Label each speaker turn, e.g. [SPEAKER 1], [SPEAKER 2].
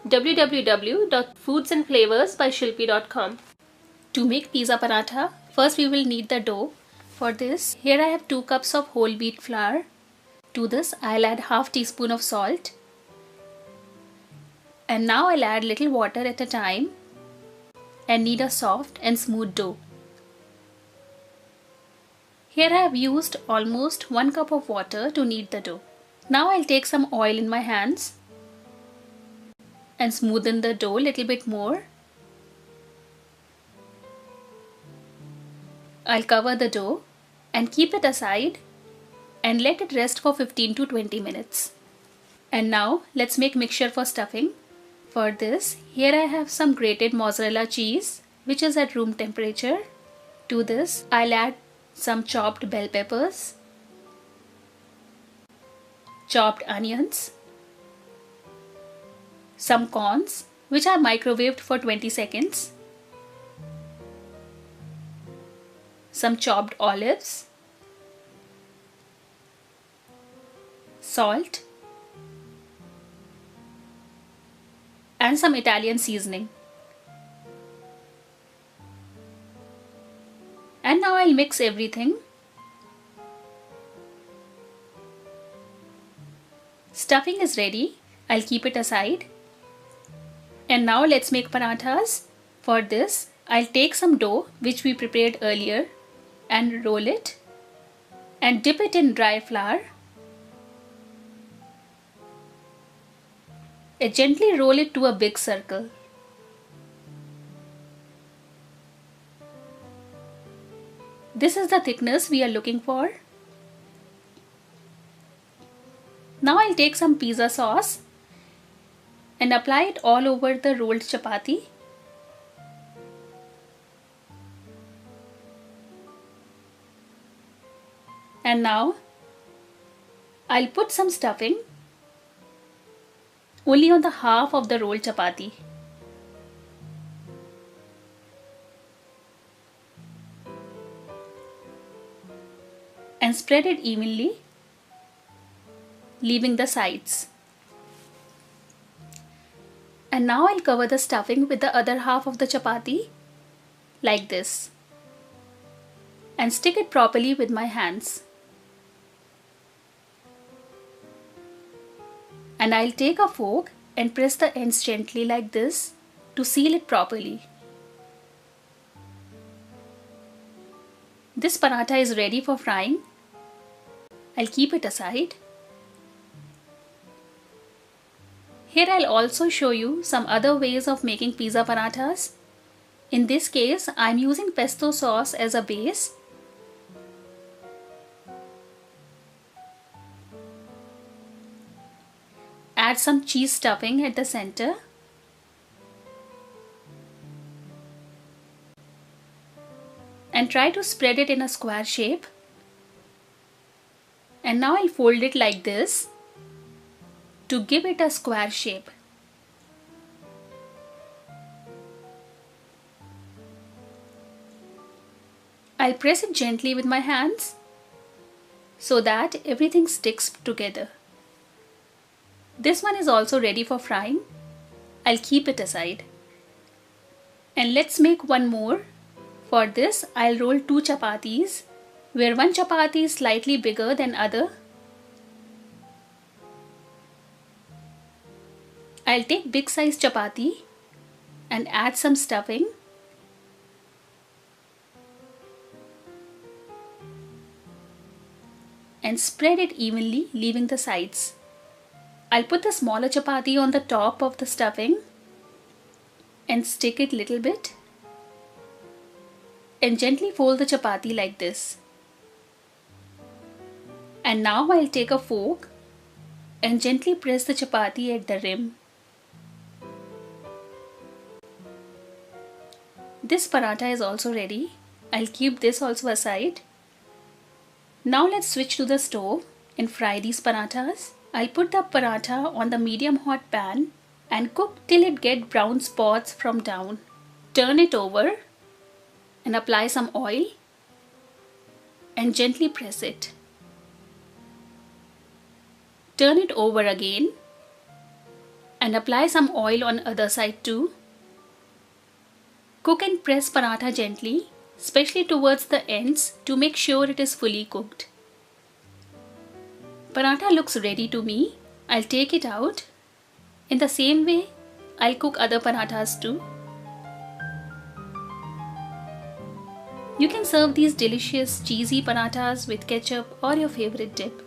[SPEAKER 1] www.foodsandflavorsbyshilpi.com. To make pizza paratha, first we will knead the dough. For this, here I have 2 cups of whole wheat flour. To this, I'll add half teaspoon of salt. And now I'll add little water at a time and knead a soft and smooth dough. Here I have used almost 1 cup of water to knead the dough. Now I'll take some oil in my hands and smoothen the dough a little bit more. I'll cover the dough and keep it aside and let it rest for 15 to 20 minutes. And now let's make mixture for stuffing. For this, here I have some grated mozzarella cheese which is at room temperature. To this, I'll add some chopped bell peppers, chopped onions, some corns which are microwaved for 20 seconds, some chopped olives, salt, and some Italian seasoning. And now I'll mix everything. Stuffing is ready. I'll keep it aside. And now let's make parathas. For this, I'll take some dough which we prepared earlier and roll it and dip it in dry flour. And gently roll it to a big circle. This is the thickness we are looking for. Now I'll take some pizza sauce and apply it all over the rolled chapati. And now I'll put some stuffing only on the half of the rolled chapati. And spread it evenly, leaving the sides. And now I'll cover the stuffing with the other half of the chapati like this and stick it properly with my hands. And I'll take a fork and press the ends gently like this to seal it properly. This paratha is ready for frying. I'll keep it aside. Here I'll also show you some other ways of making pizza parathas. In this case, I'm using pesto sauce as a base. Add some cheese stuffing at the center. And try to spread it in a square shape. And now I'll fold it like this to give it a square shape. I'll press it gently with my hands so that everything sticks together. This one is also ready for frying. I'll keep it aside. And let's make one more. For this, I'll roll 2 chapatis, where one chapati is slightly bigger than other. I'll take big size chapati and add some stuffing. And spread it evenly, leaving the sides. I'll put the smaller chapati on the top of the stuffing and stick it little bit. And gently fold the chapati like this. And now I'll take a fork and gently press the chapati at the rim. This paratha is also ready. I'll keep this also aside. Now let's switch to the stove and fry these parathas. I'll put the paratha on the medium hot pan and cook till it gets brown spots from down. Turn it over and apply some oil and gently press it. Turn it over again and apply some oil on other side too. Cook and press paratha gently, especially towards the ends to make sure it is fully cooked. Paratha looks ready to me. I'll take it out. In the same way, I'll cook other parathas too. You can serve these delicious cheesy parathas with ketchup or your favorite dip.